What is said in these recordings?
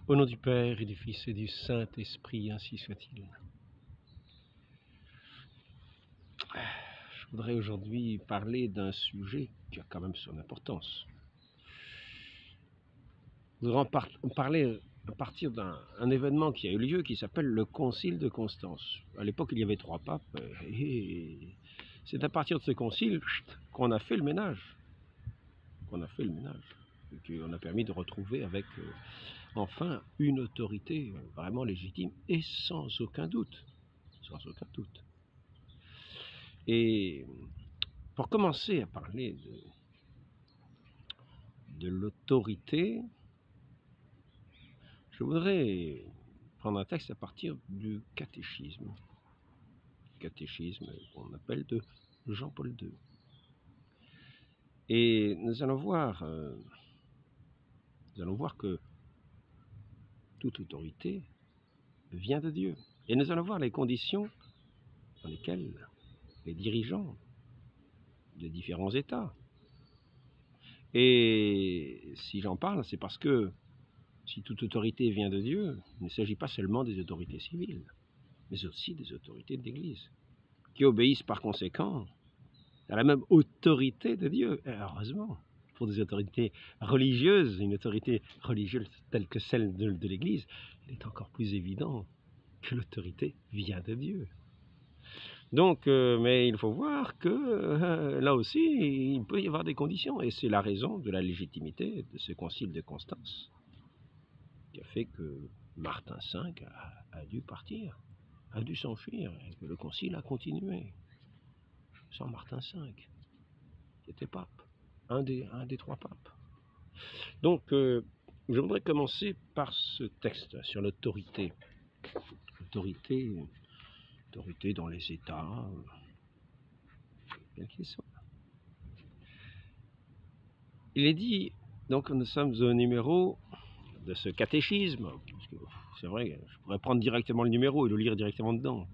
Au nom du Père et du Fils et du Saint-Esprit, ainsi soit-il. Je voudrais aujourd'hui parler d'un sujet qui a quand même son importance. Je voudrais en parler à partir d'un événement qui a eu lieu qui s'appelle le Concile de Constance. À l'époque, il y avait 3 papes et c'est à partir de ce concile qu'on a fait le ménage. Et qu'on a permis de retrouver avec enfin une autorité vraiment légitime et sans aucun doute. Et pour commencer à parler de l'autorité, je voudrais prendre un texte à partir du catéchisme qu'on appelle de Jean-Paul II. Et nous allons voir que toute autorité vient de Dieu. Et nous allons voir les conditions dans lesquelles les dirigeants de différents États. Et si j'en parle, c'est parce que si toute autorité vient de Dieu, il ne s'agit pas seulement des autorités civiles, mais aussi des autorités de l'Église, qui obéissent par conséquent à la même autorité de Dieu. Et heureusement, pour des autorités religieuses, une autorité religieuse telle que celle de l'Église, il est encore plus évident que l'autorité vient de Dieu. Donc, mais il faut voir que là aussi, il peut y avoir des conditions, et c'est la raison de la légitimité de ce concile de Constance, qui a fait que Martin V a dû partir, a dû s'enfuir, et que le concile a continué, sans Martin V, qui était pape, un des 3 papes. Donc, je voudrais commencer par ce texte sur l'autorité. Autorité dans les États, quels qu'ils soient. Il est dit, donc nous sommes au numéro de ce catéchisme, c'est vrai, je pourrais prendre directement le numéro et le lire directement dedans.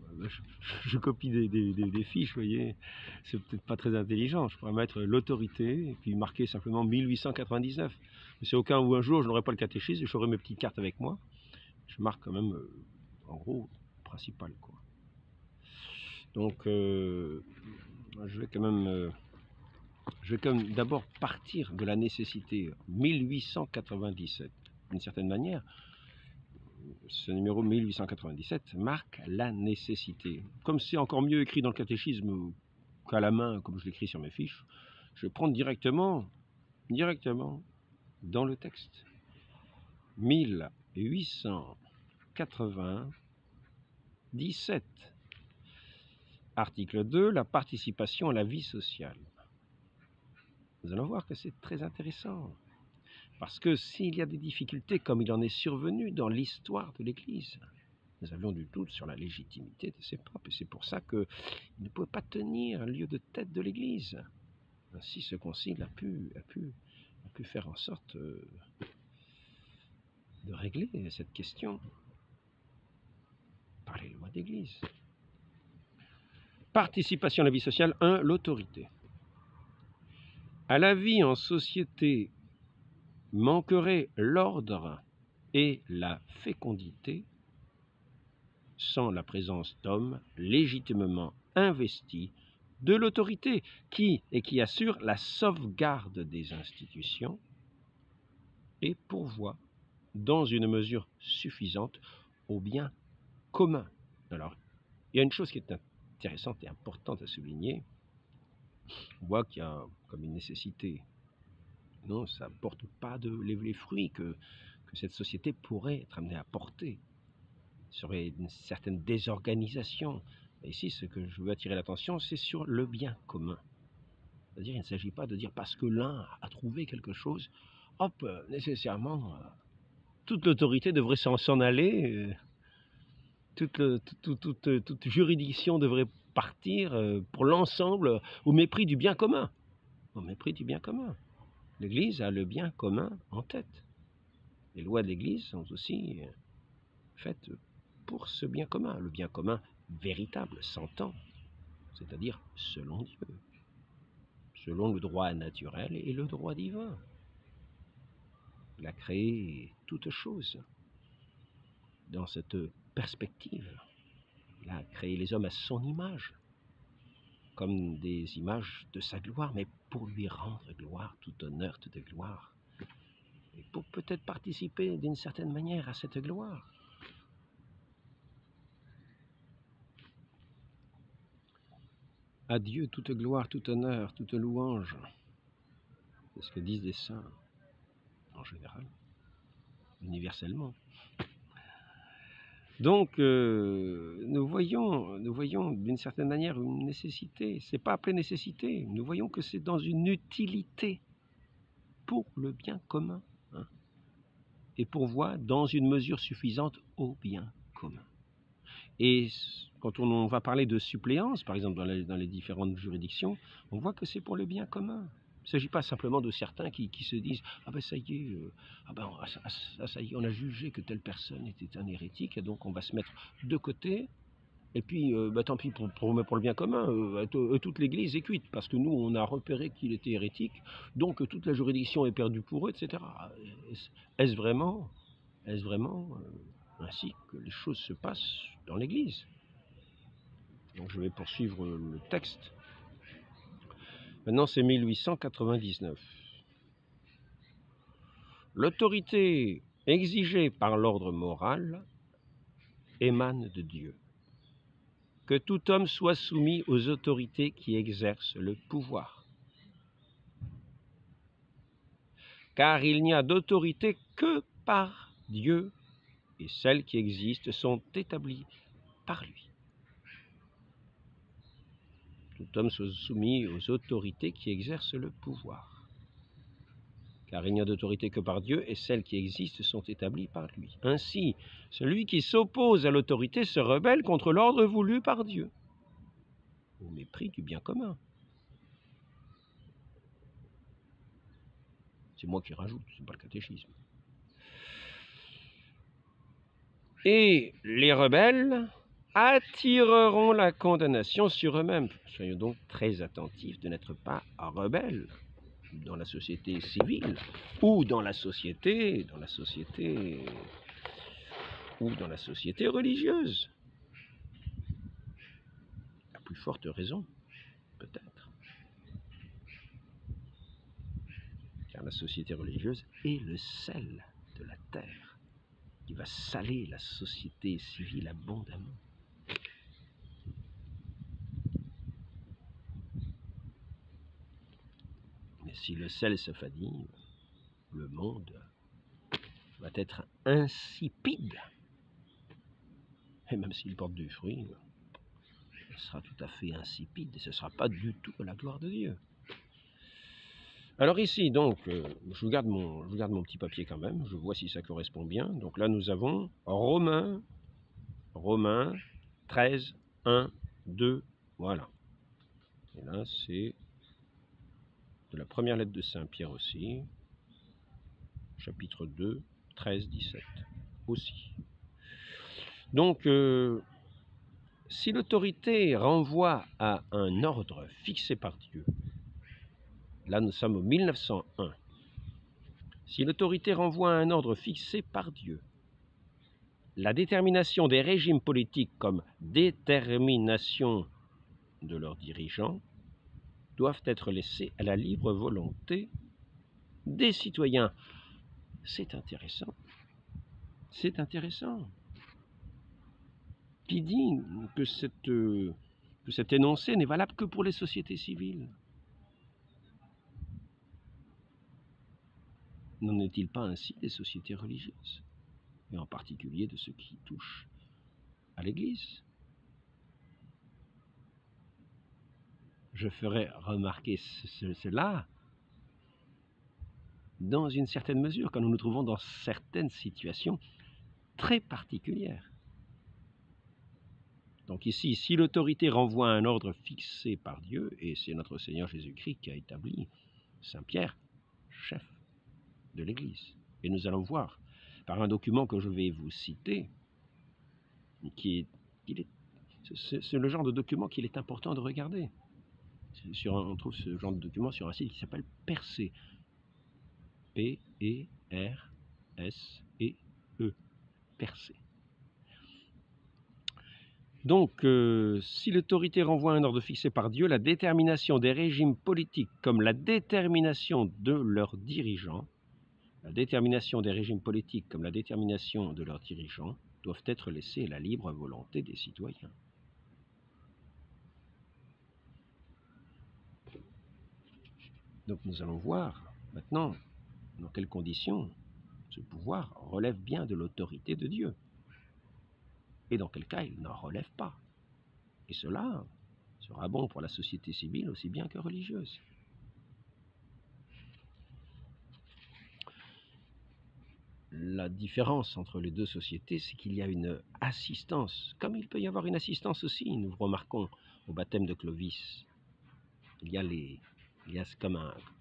Je copie des fiches, vous voyez, c'est peut-être pas très intelligent. Je pourrais mettre l'autorité et puis marquer simplement 1899. Mais c'est au cas où un jour je n'aurai pas le catéchisme, j'aurai mes petites cartes avec moi. Je marque quand même, en gros, principal, quoi. Donc, je vais quand même d'abord partir de la nécessité. 1897, d'une certaine manière, ce numéro 1897 marque la nécessité. Comme c'est encore mieux écrit dans le catéchisme qu'à la main, comme je l'écris sur mes fiches, je vais prendre directement dans le texte. 1897. Article 2, la participation à la vie sociale. Nous allons voir que c'est très intéressant. Parce que s'il y a des difficultés, comme il en est survenu dans l'histoire de l'Église, nous avions du doute sur la légitimité de ces papes, et c'est pour ça qu'ils ne pouvaient pas tenir un lieu de tête de l'Église. Ainsi, ce concile a pu faire en sorte de régler cette question par les lois d'Église. Participation à la vie sociale, 1. L'autorité. À la vie en société manquerait l'ordre et la fécondité sans la présence d'hommes légitimement investis de l'autorité qui assure la sauvegarde des institutions et pourvoit dans une mesure suffisante au bien commun. Alors, il y a une chose qui est intéressante et importante à souligner. On voit qu'il y a comme une nécessité. Non, ça ne porte pas les fruits que cette société pourrait être amenée à porter. Il serait une certaine désorganisation. Et ici, ce que je veux attirer l'attention, c'est sur le bien commun. C'est-à-dire, il ne s'agit pas de dire parce que l'un a trouvé quelque chose, hop, nécessairement, toute l'autorité devrait s'en aller, toute juridiction devrait partir pour l'ensemble au mépris du bien commun. Au mépris du bien commun. L'Église a le bien commun en tête. Les lois de l'Église sont aussi faites pour ce bien commun, le bien commun véritable, s'entend, c'est-à-dire selon Dieu, selon le droit naturel et le droit divin. Il a créé toutes choses. dans cette perspective. Il a créé les hommes à son image, comme des images de sa gloire, mais pour lui rendre gloire, tout honneur, toute gloire. Et pour peut-être participer d'une certaine manière à cette gloire. À Dieu toute gloire, tout honneur, toute louange. C'est ce que disent les saints, en général, universellement. Donc, nous voyons d'une certaine manière une nécessité. Ce n'est pas appelé nécessité. Nous voyons que c'est dans une utilité pour le bien commun. Hein, et pourvoit dans une mesure suffisante au bien commun. Et quand on va parler de suppléance, par exemple dans les différentes juridictions, on voit que c'est pour le bien commun. Il ne s'agit pas simplement de certains qui se disent « Ah ben ça y est, ça y est, on a jugé que telle personne était un hérétique, et donc on va se mettre de côté, et puis tant pis pour le bien commun, toute l'Église est cuite, parce que nous on a repéré qu'il était hérétique, donc toute la juridiction est perdue pour eux, etc. » Est-ce vraiment ainsi que les choses se passent dans l'Église? Donc je vais poursuivre le texte. Maintenant c'est 1899. L'autorité exigée par l'ordre moral émane de Dieu. Que tout homme soit soumis aux autorités qui exercent le pouvoir. Car il n'y a d'autorité que par Dieu, et celles qui existent sont établies par lui. Tout homme soit soumis aux autorités qui exercent le pouvoir. Car il n'y a d'autorité que par Dieu, et celles qui existent sont établies par lui. Ainsi, celui qui s'oppose à l'autorité se rebelle contre l'ordre voulu par Dieu, au mépris du bien commun. C'est moi qui rajoute, c'est pas le catéchisme. Et les rebelles attireront la condamnation sur eux-mêmes. Soyons donc très attentifs de n'être pas rebelles dans la société civile ou dans la société religieuse. À plus forte raison, peut-être. Car la société religieuse est le sel de la terre qui va saler la société civile abondamment. Mais si le sel se fadigue, le monde va être insipide. Et même s'il porte du fruit, ce sera tout à fait insipide et ce ne sera pas du tout à la gloire de Dieu. Alors ici, donc, je garde mon petit papier quand même, je vois si ça correspond bien. Donc là, nous avons Romains 13, 1, 2, voilà. Et là, c'est de la première lettre de Saint-Pierre aussi, chapitre 2, 13, 17 aussi. Donc, si l'autorité renvoie à un ordre fixé par Dieu, là nous sommes au 1901, si l'autorité renvoie à un ordre fixé par Dieu, la détermination des régimes politiques comme détermination de leurs dirigeants doivent être laissées à la libre volonté des citoyens. C'est intéressant. C'est intéressant. Qui dit que cet énoncé n'est valable que pour les sociétés civiles? N'en est-il pas ainsi des sociétés religieuses, et en particulier de ceux qui touchent à l'Église? Je ferai remarquer cela dans une certaine mesure, quand nous nous trouvons dans certaines situations très particulières. Donc ici, si l'autorité renvoie à un ordre fixé par Dieu, et c'est notre Seigneur Jésus-Christ qui a établi Saint Pierre, chef de l'Église. Et nous allons voir, par un document que je vais vous citer, c'est le genre de document qu'il est important de regarder. On trouve ce genre de document sur un site qui s'appelle Percé. P-E-R-S-E-E. Percé. Donc, si l'autorité renvoie à un ordre fixé par Dieu, la détermination des régimes politiques comme la détermination de leurs dirigeants, doivent être laissées à la libre volonté des citoyens. Donc nous allons voir maintenant dans quelles conditions ce pouvoir relève bien de l'autorité de Dieu et dans quel cas il n'en relève pas. Et cela sera bon pour la société civile aussi bien que religieuse. La différence entre les deux sociétés, c'est qu'il y a une assistance, comme il peut y avoir une assistance aussi, nous remarquons au baptême de Clovis. Il y a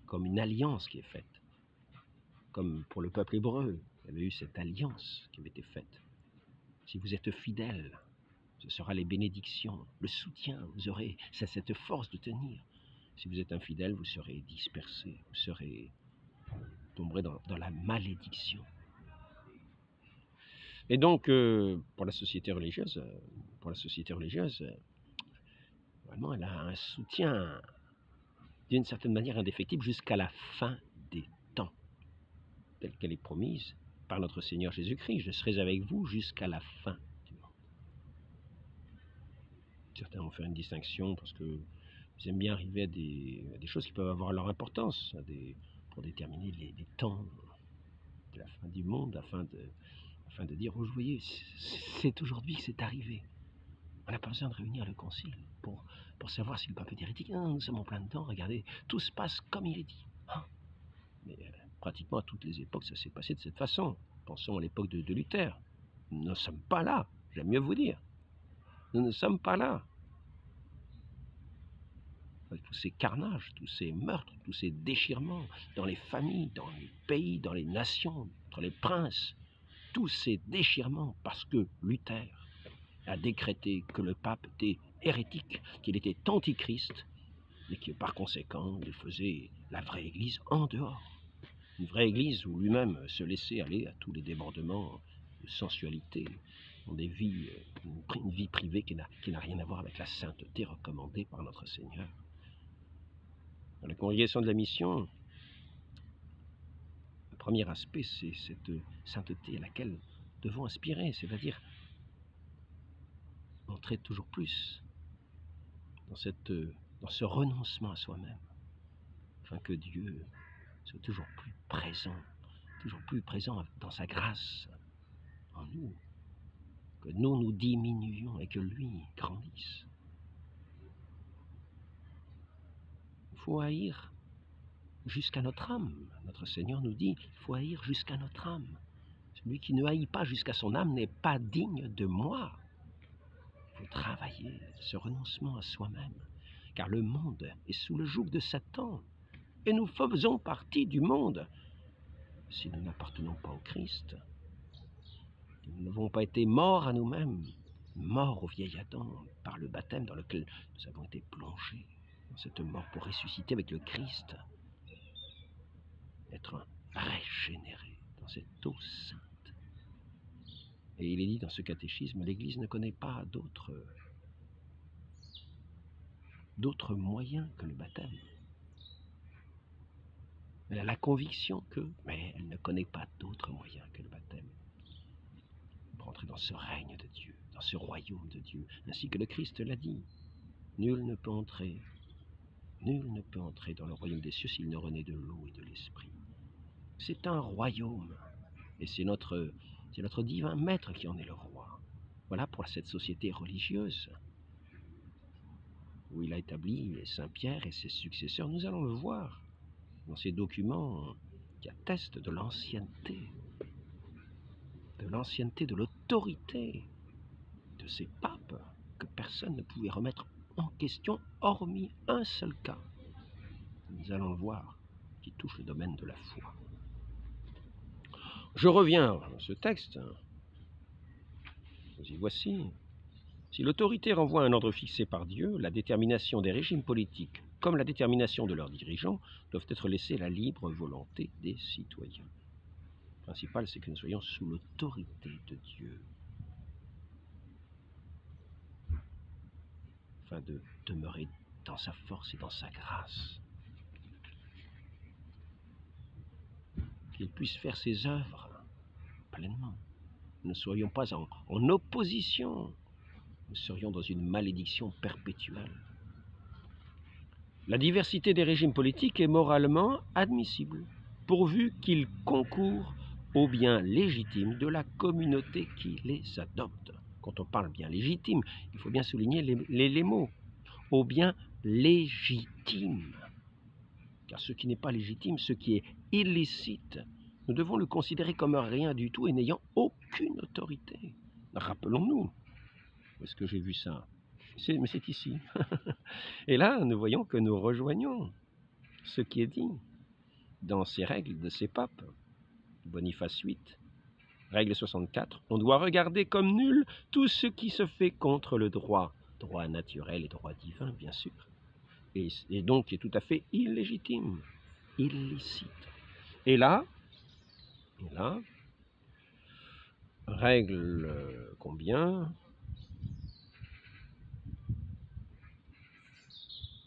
comme une alliance qui est faite, comme pour le peuple hébreu, il y avait eu cette alliance qui avait été faite. Si vous êtes fidèles, ce sera les bénédictions, le soutien, vous aurez cette force de tenir. Si vous êtes infidèle, vous serez dispersé, tomberez dans la malédiction. Et donc, pour la société religieuse, vraiment, elle a un soutien d'une certaine manière indéfectible jusqu'à la fin des temps, telle qu'elle est promise par notre Seigneur Jésus-Christ. Je serai avec vous jusqu'à la fin du monde. Certains vont faire une distinction parce qu'ils aiment bien arriver à des choses qui peuvent avoir leur importance, pour déterminer les temps de la fin du monde, afin de dire, oh, vous voyez, c'est aujourd'hui que c'est arrivé. On n'a pas besoin de réunir le concile pour savoir si le pape est hérétique. Non, nous sommes en plein dedans, regardez, tout se passe comme il est dit. Hein, mais pratiquement à toutes les époques, ça s'est passé de cette façon. Pensons à l'époque de Luther. Nous ne sommes pas là, j'aime mieux vous dire. Nous ne sommes pas là. Avec tous ces carnages, tous ces meurtres, tous ces déchirements dans les familles, dans les pays, dans les nations, entre les princes, tous ces déchirements parce que Luther a décrété que le pape était hérétique, qu'il était antichrist, et que par conséquent, il faisait la vraie église en dehors. Une vraie église où lui-même se laissait aller à tous les débordements de sensualité, dans une vie privée qui n'a rien à voir avec la sainteté recommandée par notre Seigneur. Dans la congrégation de la mission, le premier aspect, c'est cette sainteté à laquelle nous devons aspirer, c'est-à-dire entrer toujours plus dans ce renoncement à soi-même, afin que Dieu soit toujours plus présent dans sa grâce en nous, que nous diminuions et que lui grandisse. Il faut haïr jusqu'à notre âme. Notre Seigneur nous dit, il faut haïr jusqu'à notre âme. Celui qui ne haït pas jusqu'à son âme n'est pas digne de moi. Il faut travailler ce renoncement à soi-même, car le monde est sous le joug de Satan, et nous faisons partie du monde. Si nous n'appartenons pas au Christ, nous n'avons pas été morts à nous-mêmes, morts au vieil Adam, par le baptême dans lequel nous avons été plongés dans cette mort pour ressusciter avec le Christ, être régénéré dans cette eau sainte. Et il est dit dans ce catéchisme, l'Église ne connaît pas d'autres moyens que le baptême. Elle a la conviction mais elle ne connaît pas d'autres moyens que le baptême pour entrer dans ce règne de Dieu, dans ce royaume de Dieu, ainsi que le Christ l'a dit. Nul ne peut entrer dans le royaume des cieux s'il ne renaît de l'eau et de l'esprit. C'est un royaume, et c'est notre divin maître qui en est le roi. Voilà pour cette société religieuse où il a établi Saint Pierre et ses successeurs. Nous allons le voir dans ces documents qui attestent de l'ancienneté, de l'autorité de ces papes que personne ne pouvait remettre en question, hormis un seul cas. Nous allons le voir, qui touche le domaine de la foi. Je reviens à ce texte. Nous y voici. Si l'autorité renvoie à un ordre fixé par Dieu, la détermination des régimes politiques, comme la détermination de leurs dirigeants, doivent être laissées à la libre volonté des citoyens. Le principal, c'est que nous soyons sous l'autorité de Dieu. afin de demeurer dans sa force et dans sa grâce. Qu'il puisse faire ses œuvres pleinement. Ne soyons pas en opposition, nous serions dans une malédiction perpétuelle. La diversité des régimes politiques est moralement admissible, pourvu qu'ils concourent au bien légitime de la communauté qui les adopte. Quand on parle bien légitime, il faut bien souligner les mots. Au bien légitime. Car ce qui n'est pas légitime, ce qui est illicite, nous devons le considérer comme rien du tout et n'ayant aucune autorité. Rappelons-nous, où est-ce que j'ai vu ça? Mais c'est ici. Et là, nous voyons que nous rejoignons ce qui est dit dans ces règles de ces papes. Boniface VIII, règle 64, on doit regarder comme nul tout ce qui se fait contre le droit naturel et droit divin, bien sûr, et donc qui est tout à fait illégitime, illicite. Et là, règle combien?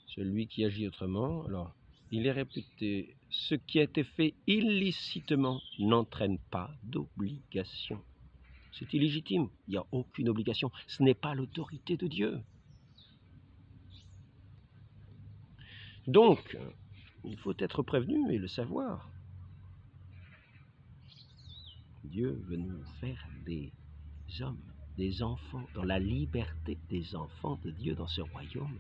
Celui qui agit autrement, alors, il est réputé, ce qui a été fait illicitement n'entraîne pas d'obligation. C'est illégitime, il n'y a aucune obligation, ce n'est pas l'autorité de Dieu. Donc, il faut être prévenu et le savoir. Dieu veut nous faire des hommes, des enfants, dans la liberté des enfants de Dieu dans ce royaume,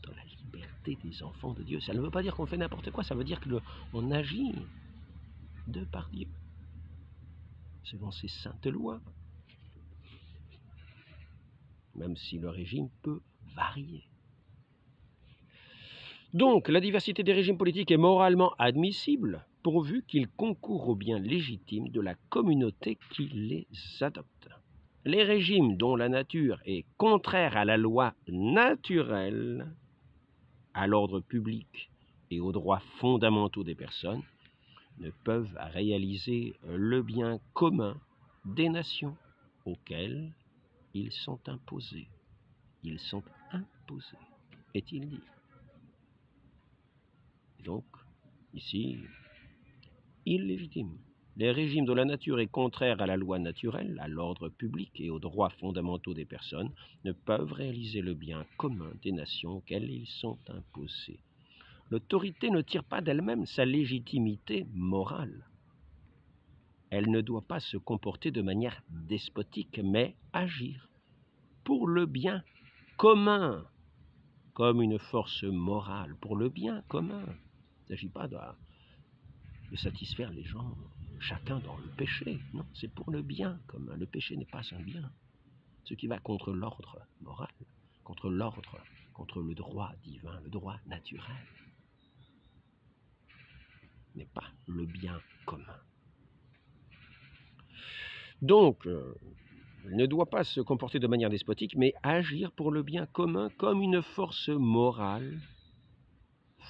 dans la liberté des enfants de Dieu. Ça ne veut pas dire qu'on fait n'importe quoi, ça veut dire qu'on agit de par Dieu, selon ses saintes lois, même si le régime peut varier. Donc, la diversité des régimes politiques est moralement admissible, pourvu qu'ils concourent au bien légitime de la communauté qui les adopte. Les régimes dont la nature est contraire à la loi naturelle, à l'ordre public et aux droits fondamentaux des personnes, ne peuvent réaliser le bien commun des nations auxquelles ils sont imposés. Ils sont imposés, est-il dit. Donc, ici, illégitime. Les régimes dont la nature est contraire à la loi naturelle, à l'ordre public et aux droits fondamentaux des personnes ne peuvent réaliser le bien commun des nations auxquelles ils sont imposés. L'autorité ne tire pas d'elle-même sa légitimité morale. Elle ne doit pas se comporter de manière despotique, mais agir pour le bien commun, comme une force morale, pour le bien commun. Il ne s'agit pas de satisfaire les gens, chacun dans le péché. Non, c'est pour le bien commun. Le péché n'est pas un bien. Ce qui va contre l'ordre moral, contre l'ordre, contre le droit divin, le droit naturel, n'est pas le bien commun. Donc, il ne doit pas se comporter de manière despotique, mais agir pour le bien commun comme une force morale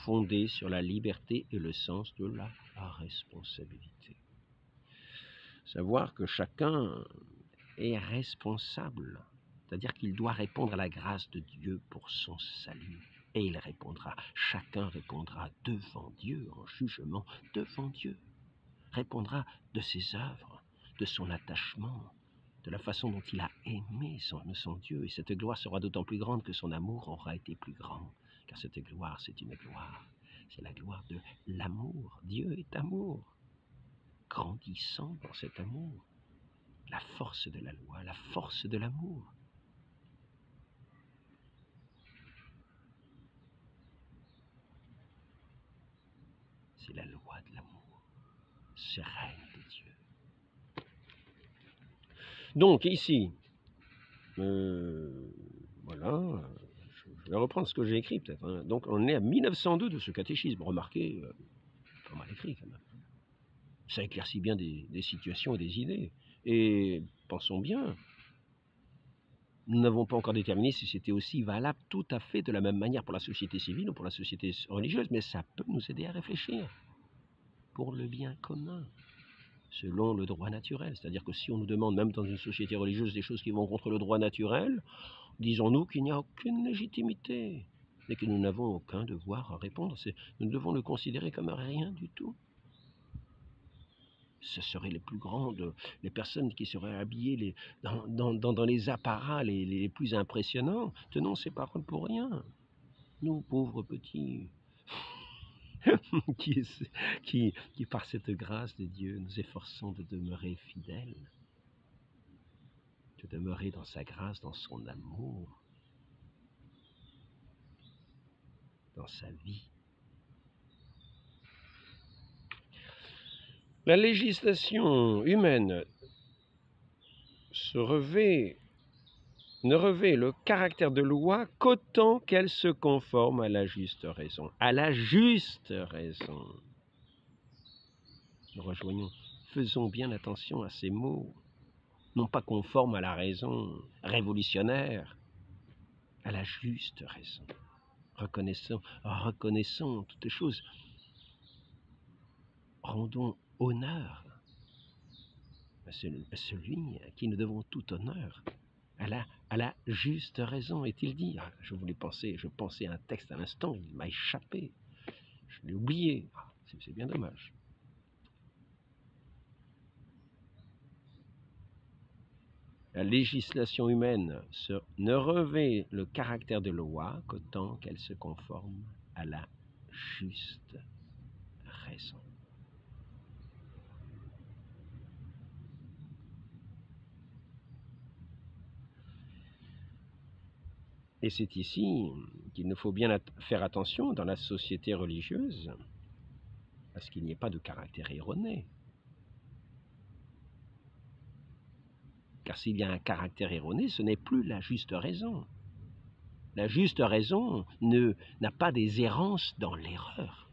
fondée sur la liberté et le sens de la responsabilité. Savoir que chacun est responsable, c'est-à-dire qu'il doit répondre à la grâce de Dieu pour son salut. Et il répondra, chacun répondra devant Dieu, en jugement, devant Dieu. Répondra de ses œuvres, de son attachement, de la façon dont il a aimé son Dieu. Et cette gloire sera d'autant plus grande que son amour aura été plus grand. Car cette gloire, c'est une gloire. C'est la gloire de l'amour. Dieu est amour. Grandissant dans cet amour. La force de la loi, la force de l'amour. C'est la loi de l'amour. Ce règne de Dieu. Donc ici, voilà, je vais reprendre ce que j'ai écrit peut-être. Hein. Donc on est à 1902 de ce catéchisme. Remarquez, pas mal écrit quand même. Ça éclaircit bien des situations et des idées. Et pensons bien, nous n'avons pas encore déterminé si c'était aussi valable tout à fait de la même manière pour la société civile ou pour la société religieuse, mais ça peut nous aider à réfléchir pour le bien commun, selon le droit naturel. C'est-à-dire que si on nous demande, même dans une société religieuse, des choses qui vont contre le droit naturel, disons-nous qu'il n'y a aucune légitimité et que nous n'avons aucun devoir à répondre. Nous devons le considérer comme rien du tout. Ce seraient les plus grandes, les personnes qui seraient habillées dans les apparats les plus impressionnants. Tenons ces paroles pour rien. Nous, pauvres petits, qui, par cette grâce de Dieu, nous efforçons de demeurer fidèles, de demeurer dans sa grâce, dans son amour, dans sa vie. La législation humaine ne revêt le caractère de loi qu'autant qu'elle se conforme à la juste raison. À la juste raison. Nous rejoignons. Faisons bien attention à ces mots. Non pas conforme à la raison révolutionnaire, à la juste raison. Reconnaissons toutes choses. Rendons honneur à celui à qui nous devons tout honneur, à la juste raison, est-il dit. Je pensais à un texte à l'instant, il m'a échappé, je l'ai oublié, c'est bien dommage. La législation humaine ne revêt le caractère de loi qu'autant qu'elle se conforme à la juste raison. Et c'est ici qu'il nous faut bien faire attention dans la société religieuse, à ce qu'il n'y ait pas de caractère erroné. Car s'il y a un caractère erroné, ce n'est plus la juste raison. La juste raison n'a pas des errances dans l'erreur.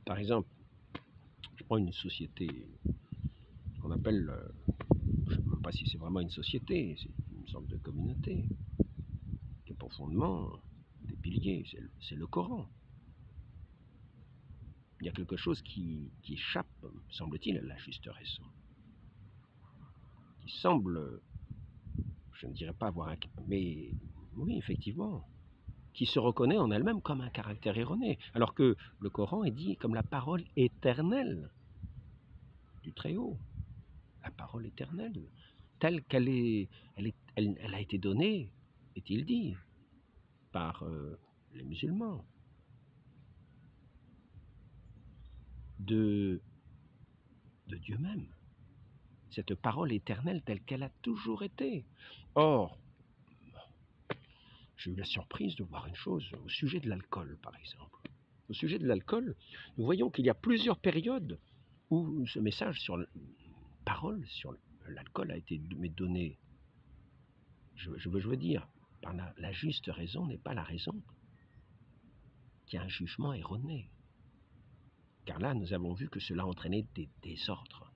Par exemple, je prends une société qu'on appelle, je ne sais même pas si c'est vraiment une société, c'est une sorte de communauté, qui est profondément des piliers, c'est le Coran. Il y a quelque chose qui échappe, semble-t-il, à la juste raison. Qui semble, je ne dirais pas avoir un... mais oui, effectivement, qui se reconnaît en elle-même comme un caractère erroné, alors que le Coran est dit comme la parole éternelle du Très-Haut, la parole éternelle, telle qu'elle elle a été donnée, est-il dit, par les musulmans, de Dieu même. Cette parole éternelle telle qu'elle a toujours été. Or, j'ai eu la surprise de voir une chose au sujet de l'alcool, par exemple. Au sujet de l'alcool, nous voyons qu'il y a plusieurs périodes où ce message sur parole sur l'alcool a été donné. Je veux dire, par la juste raison n'est pas la raison qu'il y a un jugement erroné. Car là, nous avons vu que cela entraînait des désordres.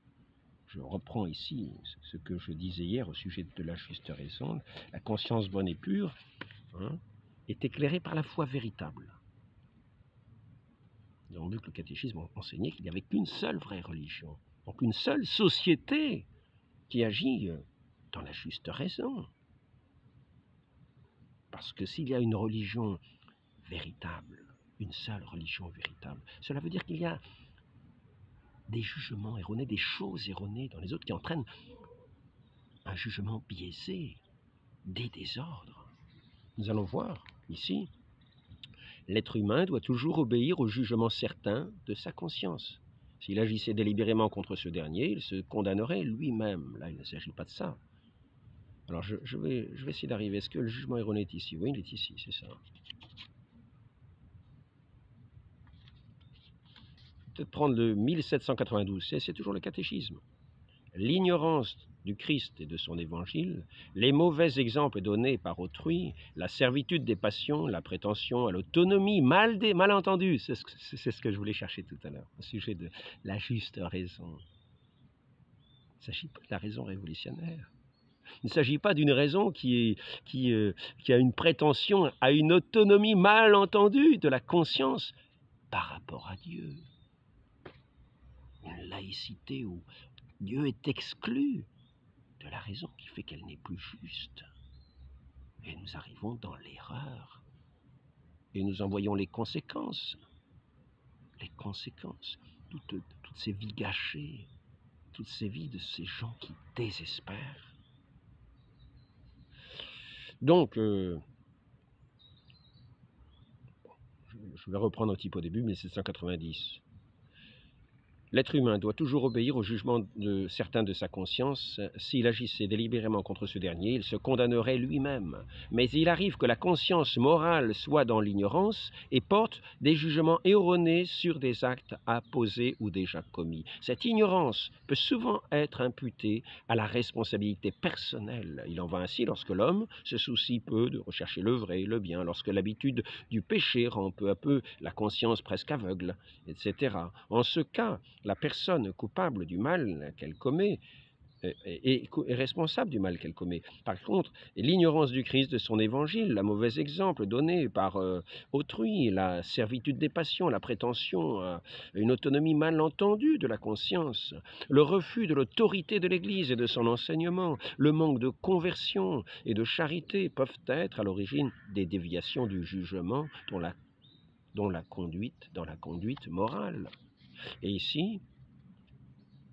Je reprends ici ce que je disais hier au sujet de la juste raison. La conscience bonne et pure est éclairée par la foi véritable. Nous avons vu que le catéchisme enseignait qu'il n'y avait qu'une seule vraie religion, donc une seule société qui agit dans la juste raison. Parce que s'il y a une religion véritable, une seule religion véritable, cela veut dire qu'il y a des jugements erronés, des choses erronées dans les autres qui entraînent un jugement biaisé, des désordres. Nous allons voir ici, l'être humain doit toujours obéir au jugement certain de sa conscience. S'il agissait délibérément contre ce dernier, il se condamnerait lui-même. Là, il ne s'agit pas de ça. Alors, je vais essayer d'arriver. Est-ce que le jugement erroné est ici? Oui, il est ici, c'est ça. Peut-être prendre le 1792, c'est toujours le catéchisme. L'ignorance du Christ et de son évangile, les mauvais exemples donnés par autrui, la servitude des passions, la prétention à l'autonomie, mal entendu, c'est ce que je voulais chercher tout à l'heure, au sujet de la juste raison. Il ne s'agit pas de la raison révolutionnaire. Il ne s'agit pas d'une raison qui a une prétention à une autonomie mal entendue de la conscience par rapport à Dieu. Une laïcité où Dieu est exclu de la raison qui fait qu'elle n'est plus juste. Et nous arrivons dans l'erreur. Et nous en voyons les conséquences. Les conséquences. Toutes ces vies gâchées. Toutes ces vies de ces gens qui désespèrent. Donc, je vais reprendre un petit peu au début, 1790. L'être humain doit toujours obéir au jugement de certains de sa conscience. S'il agissait délibérément contre ce dernier, il se condamnerait lui-même. Mais il arrive que la conscience morale soit dans l'ignorance et porte des jugements erronés sur des actes à poser ou déjà commis. Cette ignorance peut souvent être imputée à la responsabilité personnelle. Il en va ainsi lorsque l'homme se soucie peu de rechercher le vrai et le bien, lorsque l'habitude du péché rend peu à peu la conscience presque aveugle, etc. En ce cas, la personne coupable du mal qu'elle commet est responsable du mal qu'elle commet. Par contre, l'ignorance du Christ, de son évangile, le mauvais exemple donné par autrui, la servitude des passions, la prétention à une autonomie mal entendue de la conscience, le refus de l'autorité de l'Église et de son enseignement, le manque de conversion et de charité peuvent être à l'origine des déviations du jugement dans la conduite morale. Et ici,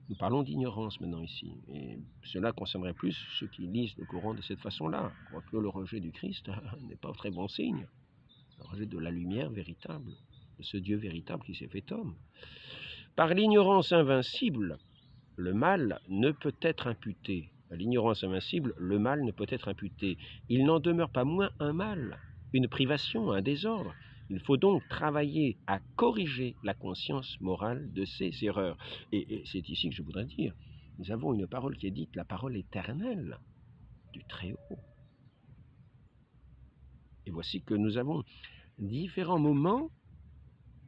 nous parlons d'ignorance maintenant ici. Et cela concernerait plus ceux qui lisent le Coran de cette façon-là. Quoique le rejet du Christ n'est pas très bon signe. Le rejet de la lumière véritable, de ce Dieu véritable qui s'est fait homme. Par l'ignorance invincible, le mal ne peut être imputé. À l'ignorance invincible, le mal ne peut être imputé. Il n'en demeure pas moins un mal, une privation, un désordre. Il faut donc travailler à corriger la conscience morale de ces erreurs. Et c'est ici que je voudrais dire, nous avons une parole qui est dite, la parole éternelle du Très-Haut. Et voici que nous avons différents moments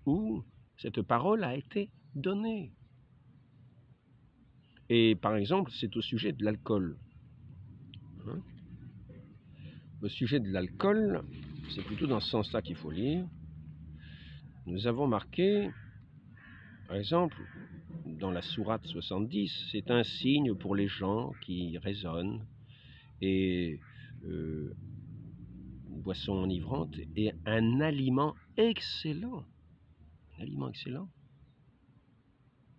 où cette parole a été donnée. Et par exemple, c'est au sujet de l'alcool. Au sujet de l'alcool, c'est plutôt dans ce sens-là qu'il faut lire. Nous avons marqué, par exemple, dans la sourate 70, c'est un signe pour les gens qui raisonnent et une boisson enivrante est un aliment excellent. Un aliment excellent.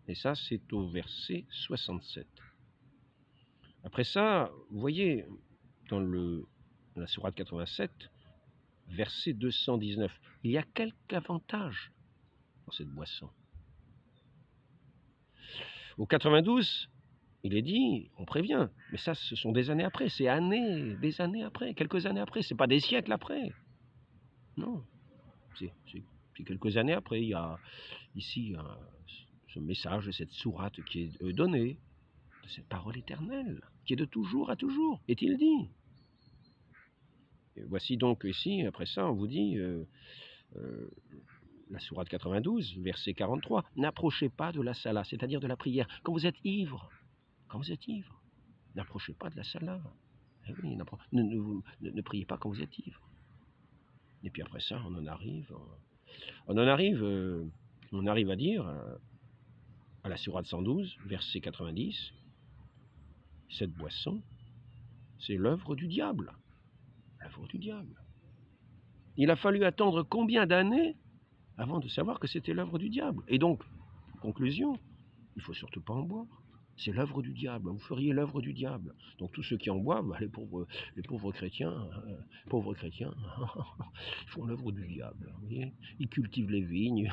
Et ça, c'est au verset 67. Après ça, vous voyez, dans la sourate 87, verset 219, il y a quelques avantages dans cette boisson. Au 92, il est dit, on prévient, mais ça, ce sont des années après, c'est des années après, quelques années après, c'est pas des siècles après. Non, c'est quelques années après. Il y a ici ce message de cette sourate qui est donné, de cette parole éternelle, qui est de toujours à toujours, est-il dit. Et voici donc ici, après ça, on vous dit, la sourate 92, verset 43, n'approchez pas de la sala, c'est-à-dire de la prière, quand vous êtes ivre. Quand vous êtes ivre, n'approchez pas de la sala. Eh oui, ne priez pas quand vous êtes ivre. Et puis après ça, on arrive à dire, à la sourate 112, verset 90, cette boisson, c'est l'œuvre du diable. L'œuvre du diable. Il a fallu attendre combien d'années avant de savoir que c'était l'œuvre du diable. Et donc, conclusion, il ne faut surtout pas en boire. C'est l'œuvre du diable. Vous feriez l'œuvre du diable. Donc tous ceux qui en boivent, les pauvres chrétiens, ils font l'œuvre du diable. Vous voyez, ils cultivent les vignes.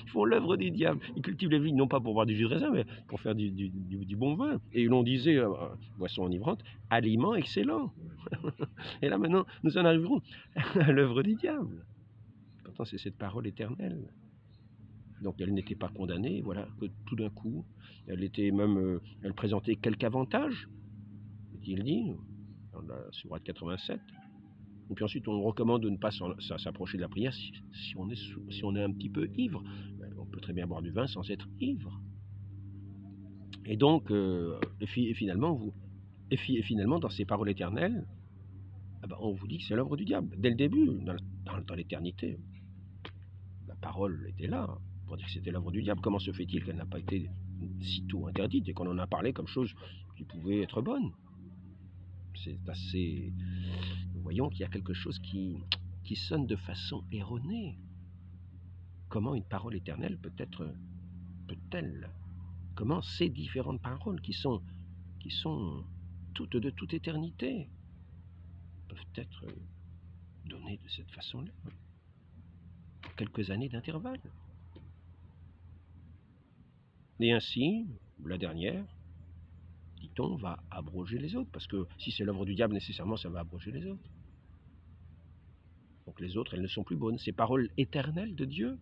Ils font l'œuvre du diable. Ils cultivent les vignes non pas pour boire du jus de raisin, mais pour faire du bon vin. Et l'on disait, boisson enivrante, aliment excellent. Et là maintenant, nous en arriverons à l'œuvre du diable. Pourtant, c'est cette parole éternelle. Donc elle n'était pas condamnée, voilà, que tout d'un coup, elle était même, elle présentait quelques avantages, est-il dit, dans la sourate 87. Et puis ensuite, on recommande de ne pas s'approcher de la prière si on est un petit peu ivre. On peut très bien boire du vin sans être ivre. Et donc, finalement, dans ces paroles éternelles, on vous dit que c'est l'œuvre du diable. Dès le début, dans l'éternité, la parole était là, pour dire que c'était l'œuvre du diable. Comment se fait-il qu'elle n'a pas été sitôt interdite et qu'on en a parlé comme chose qui pouvait être bonne. C'est assez... Nous voyons qu'il y a quelque chose qui sonne de façon erronée. Comment une parole éternelle peut-elle, comment ces différentes paroles qui sont toutes de toute éternité peuvent être données de cette façon-là, quelques années d'intervalle. Et ainsi, la dernière, dit-on, va abroger les autres, parce que si c'est l'œuvre du diable, nécessairement, ça va abroger les autres. Donc les autres, elles ne sont plus bonnes. Ces paroles éternelles de Dieu,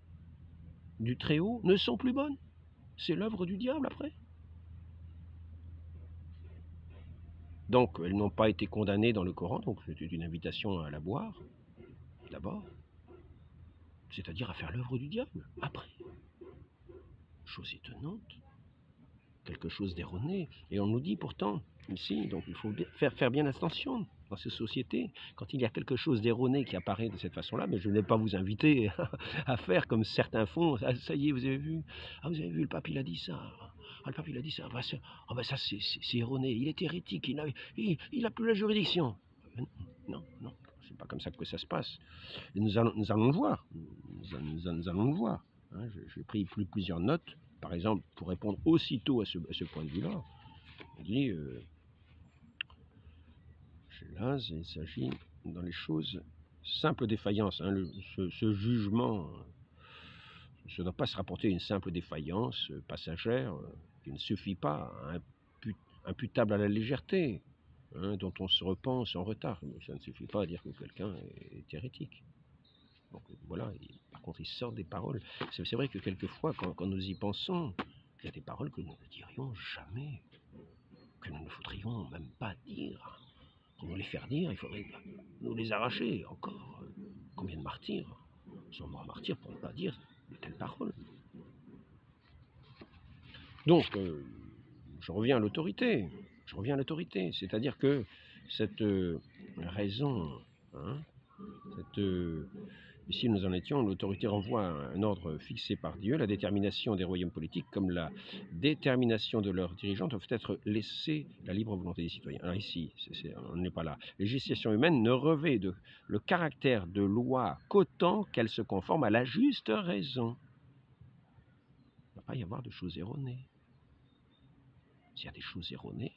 du Très-Haut, ne sont plus bonnes. C'est l'œuvre du diable après. Donc, elles n'ont pas été condamnées dans le Coran, donc c'était une invitation à la boire, d'abord, c'est-à-dire à faire l'œuvre du diable, après. Chose étonnante, quelque chose d'erroné. Et on nous dit pourtant, ici, donc il faut faire bien attention dans ces sociétés, quand il y a quelque chose d'erroné qui apparaît de cette façon-là, mais je ne vais pas vous inviter à faire comme certains font. Ah, ça y est, vous avez vu, le pape il a dit ça. Ah, le pape il a dit ça. Ça c'est erroné. Il est hérétique. Il a plus la juridiction. Non, c'est pas comme ça que ça se passe. Et nous allons le voir. Nous allons le voir. Hein, j'ai pris plusieurs notes, par exemple, pour répondre aussitôt à ce point de vue-là. On dit, là, il s'agit dans les choses simple défaillance. Hein, ce jugement, ça ne doit pas se rapporter à une simple défaillance passagère qui ne suffit pas, imputable à la légèreté, hein, dont on se repent sans retard. Mais ça ne suffit pas à dire que quelqu'un est hérétique. Donc voilà, par contre, il sort des paroles. C'est vrai que quelquefois, quand nous y pensons, il y a des paroles que nous ne dirions jamais, que nous ne voudrions même pas dire. Pour nous les faire dire, il faudrait nous les arracher. Encore, combien de martyrs sont morts martyrs pour ne pas dire de telles paroles. Donc, je reviens à l'autorité. C'est-à-dire que cette raison, hein, ici nous en étions, l'autorité renvoie à un ordre fixé par Dieu. La détermination des royaumes politiques, comme la détermination de leurs dirigeants, doivent être laissées la libre volonté des citoyens. Alors ici, on n'est pas là. La législation humaine ne revêt le caractère de loi qu'autant qu'elle se conforme à la juste raison. Il ne va pas y avoir de choses erronées. S'il y a des choses erronées,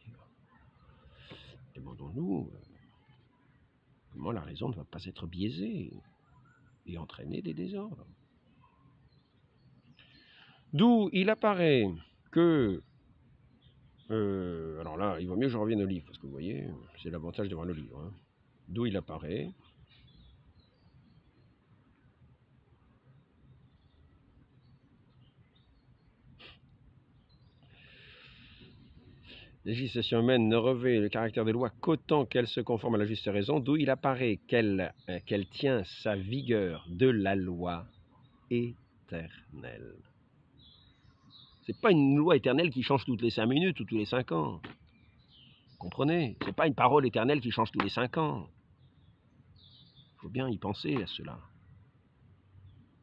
demandons-nous comment la raison ne va pas être biaisée et entraîner des désordres. D'où il apparaît que... alors là, il vaut mieux que je revienne au livre, parce que vous voyez, c'est l'avantage d'avoir le livre. Hein. D'où il apparaît... La législation humaine ne revêt le caractère de loi qu'autant qu'elle se conforme à la juste raison, d'où il apparaît qu'elle tient sa vigueur de la loi éternelle. C'est pas une loi éternelle qui change toutes les 5 minutes ou tous les 5 ans. Vous comprenez? C'est pas une parole éternelle qui change tous les 5 ans. Il faut bien y penser à cela.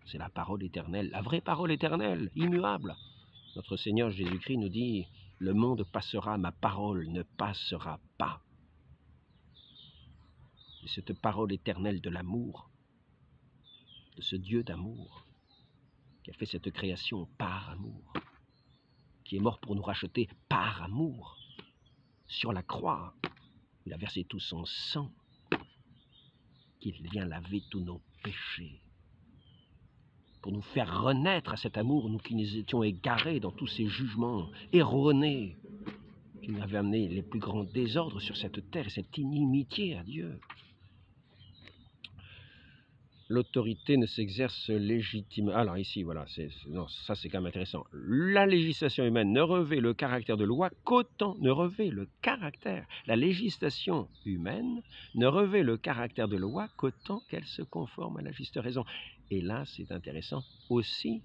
C'est la parole éternelle, la vraie parole éternelle, immuable. Notre Seigneur Jésus-Christ nous dit... Le monde passera, ma parole ne passera pas. Et cette parole éternelle de l'amour, de ce Dieu d'amour, qui a fait cette création par amour, qui est mort pour nous racheter par amour, sur la croix, il a versé tout son sang, qu'il vient laver tous nos péchés, pour nous faire renaître à cet amour, nous qui nous étions égarés dans tous ces jugements erronés, qui nous avaient amené les plus grands désordres sur cette terre, et cette inimitié à Dieu. L'autorité ne s'exerce légitimement. Alors ici, voilà, ça c'est quand même intéressant. La législation humaine ne revêt le caractère de loi qu'autant, la législation humaine ne revêt le caractère de loi qu'autant qu'elle se conforme à la juste raison. Et là, c'est intéressant aussi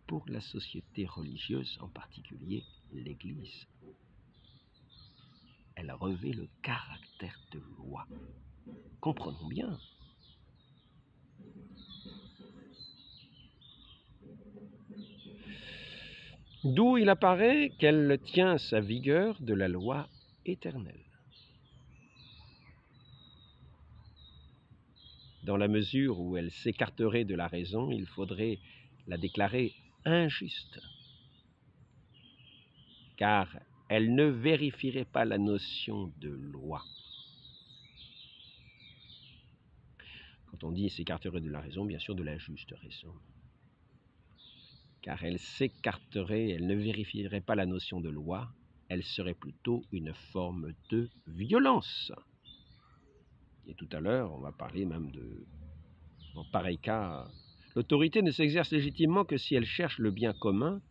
pour la société religieuse, en particulier l'Église. Elle revêt le caractère de loi. Comprenons bien. D'où il apparaît qu'elle tient sa vigueur de la loi éternelle. Dans la mesure où elle s'écarterait de la raison, il faudrait la déclarer injuste, car elle ne vérifierait pas la notion de loi. Quand on dit s'écarterait de la raison, bien sûr de la juste raison. Car elle s'écarterait, elle ne vérifierait pas la notion de loi, elle serait plutôt une forme de violence. Et tout à l'heure, on va parler même de, en pareil cas, l'autorité ne s'exerce légitimement que si elle cherche le bien commun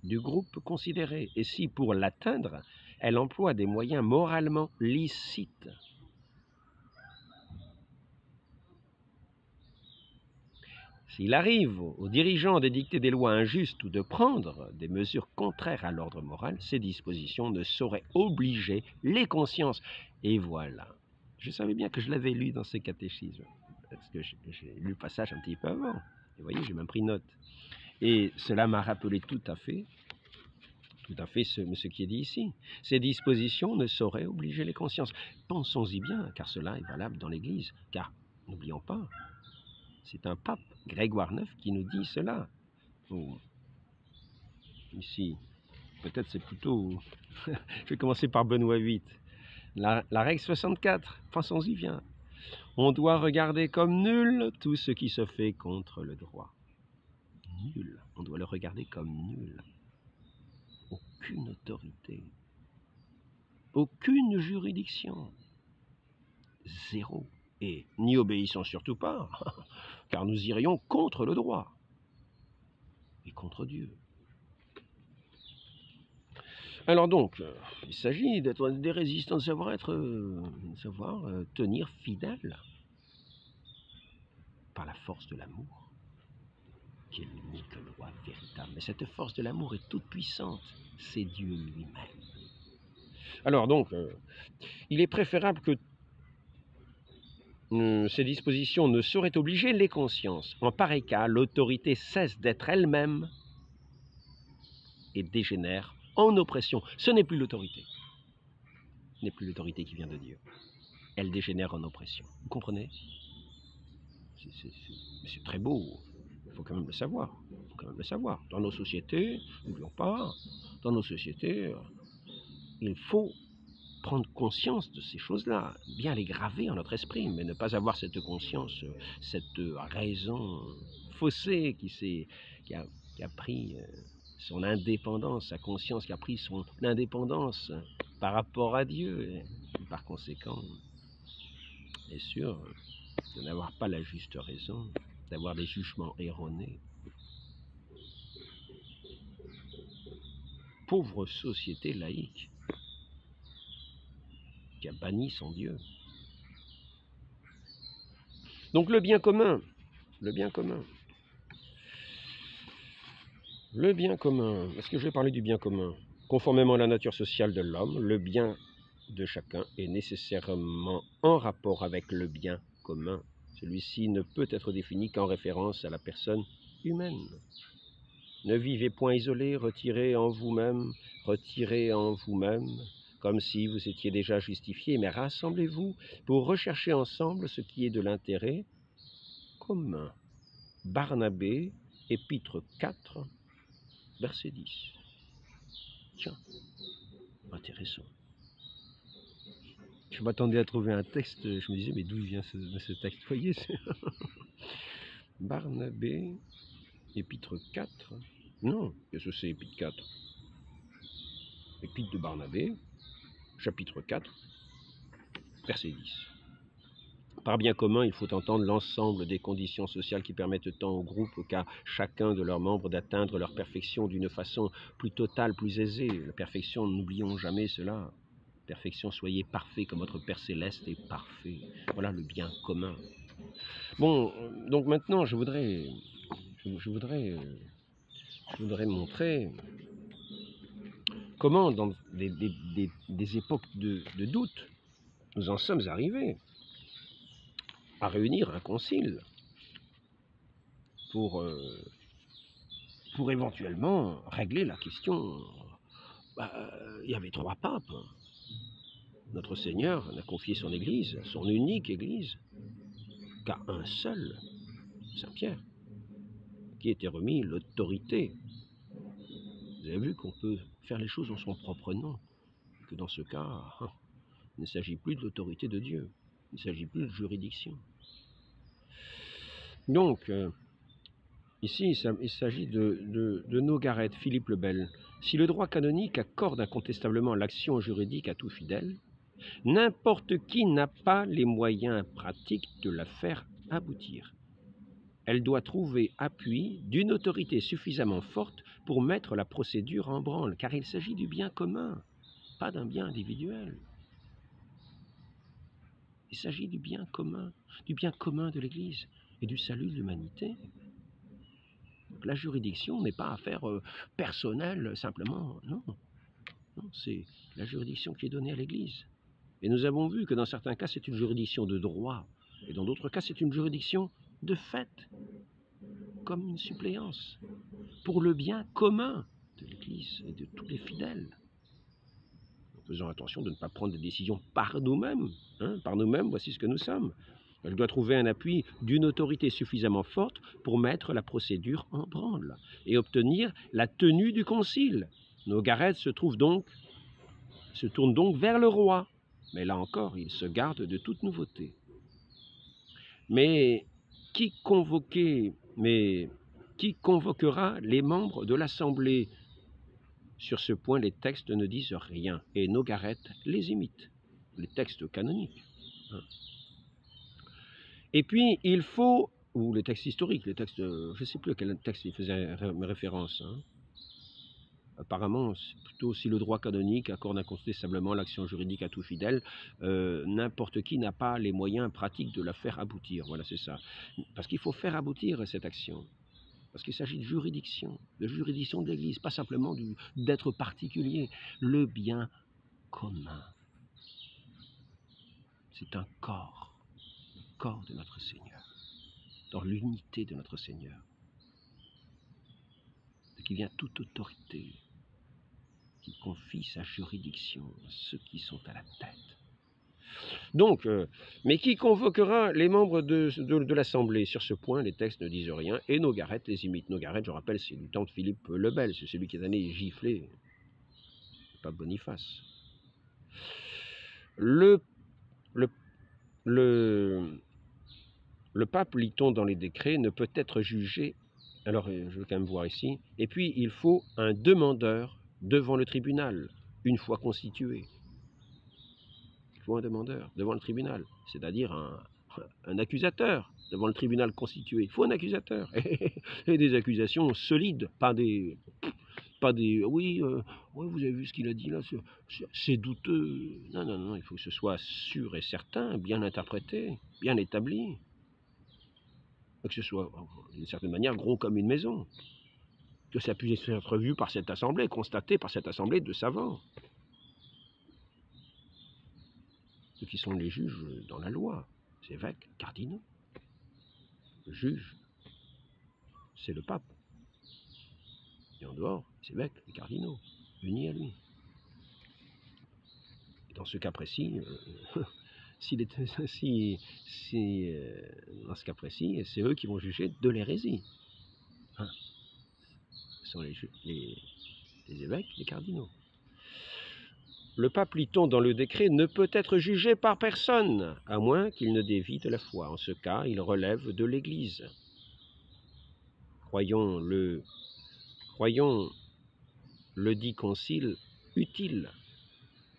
du groupe considéré, et si, pour l'atteindre, elle emploie des moyens moralement licites. S'il arrive aux dirigeants d'édicter des lois injustes ou de prendre des mesures contraires à l'ordre moral, ces dispositions ne sauraient obliger les consciences. Et voilà. Je savais bien que je l'avais lu dans ces catéchismes, parce que j'ai lu le passage un petit peu avant. Et vous voyez, j'ai même pris note. Et cela m'a rappelé tout à fait ce qui est dit ici. Ces dispositions ne sauraient obliger les consciences. Pensons-y bien, car cela est valable dans l'Église. Car, n'oublions pas, c'est un pape, Grégoire IX, qui nous dit cela. Oh. Ici, peut-être c'est plutôt... Je vais commencer par Benoît VIII. La règle 64, pensons-y bien. On doit regarder comme nul tout ce qui se fait contre le droit. Nul. On doit le regarder comme nul. Aucune autorité. Aucune juridiction. Zéro. Et n'y obéissons surtout pas, car nous irions contre le droit et contre Dieu. Alors donc, il s'agit d'être des résistants, de savoir tenir fidèle par la force de l'amour, qui est l'unique loi véritable. Mais cette force de l'amour est toute puissante, c'est Dieu lui-même. Alors donc, il est préférable que ces dispositions ne sauraient obliger les consciences. En pareil cas, l'autorité cesse d'être elle-même et dégénère en oppression. Ce n'est plus l'autorité. Ce n'est plus l'autorité qui vient de Dieu. Elle dégénère en oppression. Vous comprenez? C'est très beau. Il faut quand même le savoir. Il faut quand même le savoir. Dans nos sociétés, n'oublions pas, dans nos sociétés, il faut prendre conscience de ces choses-là, bien les graver en notre esprit, mais ne pas avoir cette conscience, cette raison faussée qui a pris son indépendance, sa conscience qui a pris son indépendance par rapport à Dieu, et par conséquent, bien sûr, de n'avoir pas la juste raison, d'avoir des jugements erronés. Pauvre société laïque qui a banni son Dieu. Donc le bien commun, le bien commun. Le bien commun. Est-ce que je vais parler du bien commun? Conformément à la nature sociale de l'homme, le bien de chacun est nécessairement en rapport avec le bien commun. Celui-ci ne peut être défini qu'en référence à la personne humaine. Ne vivez point isolé, retirez en vous-même, comme si vous étiez déjà justifié, mais rassemblez-vous pour rechercher ensemble ce qui est de l'intérêt commun. Barnabé, épître 4, verset 10. Tiens, intéressant. Je m'attendais à trouver un texte, je me disais, mais d'où vient ce texte? Vous voyez, Barnabé, épître 4. Non, qu'est-ce que c'est, épître 4? Épître de Barnabé, chapitre 4, verset 10. Par bien commun, il faut entendre l'ensemble des conditions sociales qui permettent tant au groupe qu'à chacun de leurs membres d'atteindre leur perfection d'une façon plus totale, plus aisée. La perfection, n'oublions jamais cela. Perfection, soyez parfaits comme votre Père Céleste est parfait. Voilà le bien commun. Bon, donc maintenant, je voudrais montrer comment, dans des époques de doute, nous en sommes arrivés à réunir un concile pour éventuellement régler la question. Il y avait 3 papes. notre Seigneur n'a confié son Église, son unique Église, qu'à un seul, Saint Pierre, qui était remis l'autorité. Vous avez vu qu'on peut faire les choses en son propre nom, que dans ce cas, il ne s'agit plus de l'autorité de Dieu, il ne s'agit plus de juridiction. Donc, ici, il s'agit de Nogaret, Philippe le Bel. Si le droit canonique accorde incontestablement l'action juridique à tout fidèle, n'importe qui n'a pas les moyens pratiques de la faire aboutir. Elle doit trouver appui d'une autorité suffisamment forte pour mettre la procédure en branle, car il s'agit du bien commun, pas d'un bien individuel. Il s'agit du bien commun de l'Église et du salut de l'humanité. La juridiction n'est pas affaire personnelle simplement, non. Non, c'est la juridiction qui est donnée à l'Église. Et nous avons vu que dans certains cas, c'est une juridiction de droit, et dans d'autres cas, c'est une juridiction de fait, comme une suppléance, pour le bien commun de l'Église et de tous les fidèles. En faisant attention de ne pas prendre des décisions par nous-mêmes. Par nous-mêmes, voici ce que nous sommes. Elle doit trouver un appui d'une autorité suffisamment forte pour mettre la procédure en branle et obtenir la tenue du concile. Nogaret se tourne donc vers le roi. Mais là encore, il se garde de toute nouveauté. Mais qui convoquera les membres de l'Assemblée? Sur ce point, les textes ne disent rien, et Nogaret les imite, les textes canoniques. Et puis, il faut, ou les textes historiques, les textes, je ne sais plus à quel texte il faisait référence, Apparemment, c'est plutôt si le droit canonique accorde incontestablement l'action juridique à tout fidèle, n'importe qui n'a pas les moyens pratiques de la faire aboutir. Voilà, c'est ça. Parce qu'il faut faire aboutir cette action. Parce qu'il s'agit de juridiction de l'Église, pas simplement d'être particulier. Le bien commun. C'est un corps, le corps de notre Seigneur, dans l'unité de notre Seigneur, de qui vient toute autorité, qui confie sa juridiction à ceux qui sont à la tête. Donc, mais qui convoquera les membres de l'Assemblée? Sur ce point, les textes ne disent rien, et Nogaret les imite. Nogaret, je rappelle, c'est du temps de Philippe le Bel, c'est celui qui est allé gifler, pas Boniface. Le pape, lit-on dans les décrets, ne peut être jugé, alors je vais quand même voir ici, et puis il faut un demandeur devant le tribunal, une fois constitué. Il faut un demandeur devant le tribunal, c'est-à-dire un accusateur devant le tribunal constitué. Il faut un accusateur, et des accusations solides, pas des oui, vous avez vu ce qu'il a dit là, c'est douteux. Non, il faut que ce soit sûr et certain, bien interprété, bien établi. Que ce soit, d'une certaine manière, gros comme une maison. Que ça puisse être vu par cette assemblée, constaté par cette assemblée de savants. Ceux qui sont les juges dans la loi, les évêques, cardinaux. Le juge, c'est le pape. Et en dehors, les évêques, les cardinaux, unis à lui. Et dans ce cas précis, dans ce cas précis, c'est eux qui vont juger de l'hérésie. Ce sont les évêques, les cardinaux. Le pape, lit-on dans le décret, ne peut être jugé par personne, à moins qu'il ne dévie de la foi. En ce cas, il relève de l'Église. Croyons le dit concile utile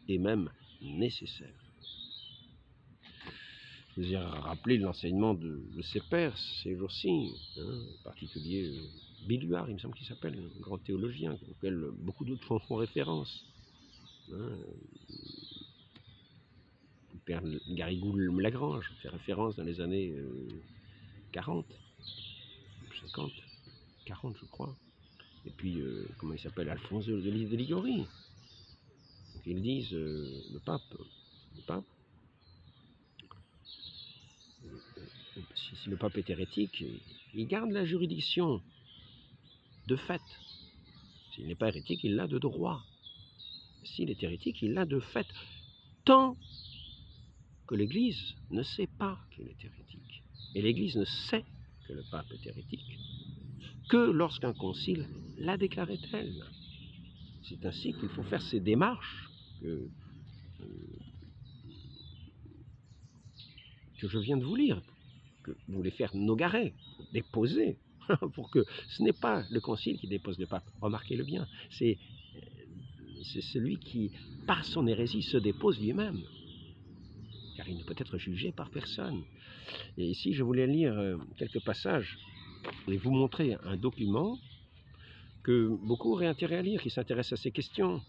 et même nécessaire. Je vous ai rappelé l'enseignement de ses pères ces jours-ci, en particulier Biluard, il me semble qu'il s'appelle, un grand théologien, auquel beaucoup d'autres font référence. Le père Garrigou-Lagrange fait référence dans les années 40, 50, 40 je crois. Et puis, comment il s'appelle, Alphonse de Liguori. Donc ils disent, le pape, si le pape est hérétique, il garde la juridiction de fait. S'il n'est pas hérétique, il l'a de droit. S'il est hérétique, il l'a de fait. tant que l'Église ne sait pas qu'il est hérétique. Et l'Église ne sait que le pape est hérétique que lorsqu'un concile l'a déclaré tel. C'est ainsi qu'il faut faire ces démarches que je viens de vous lire, que vous voulez faire nogaret, déposer, pour que ce n'est pas le concile qui dépose le pape. Remarquez-le bien, c'est celui qui, par son hérésie, se dépose lui-même, car il ne peut être jugé par personne. Et ici, je voulais lire quelques passages et vous montrer un document que beaucoup auraient intérêt à lire, qui s'intéresse à ces questions.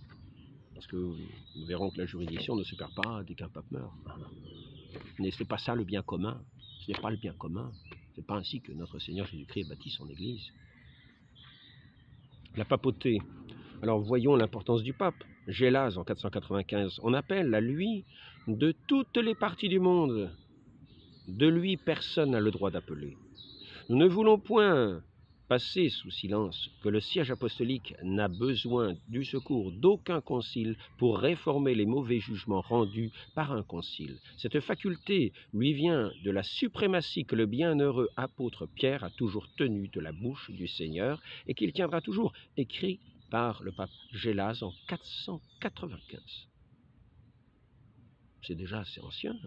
Parce que nous verrons que la juridiction ne se perd pas dès qu'un pape meurt. Mais ce n'est pas ça le bien commun. Ce n'est pas le bien commun. Ce n'est pas ainsi que notre Seigneur Jésus-Christ bâtit son Église. La papauté. Alors voyons l'importance du pape. Gélase en 495. On appelle à lui de toutes les parties du monde. De lui, personne n'a le droit d'appeler. Nous ne voulons point passer sous silence que le siège apostolique n'a besoin du secours d'aucun concile pour réformer les mauvais jugements rendus par un concile. Cette faculté lui vient de la suprématie que le bienheureux apôtre Pierre a toujours tenue de la bouche du Seigneur et qu'il tiendra toujours, écrit par le pape Gélase en 495. C'est déjà assez ancien.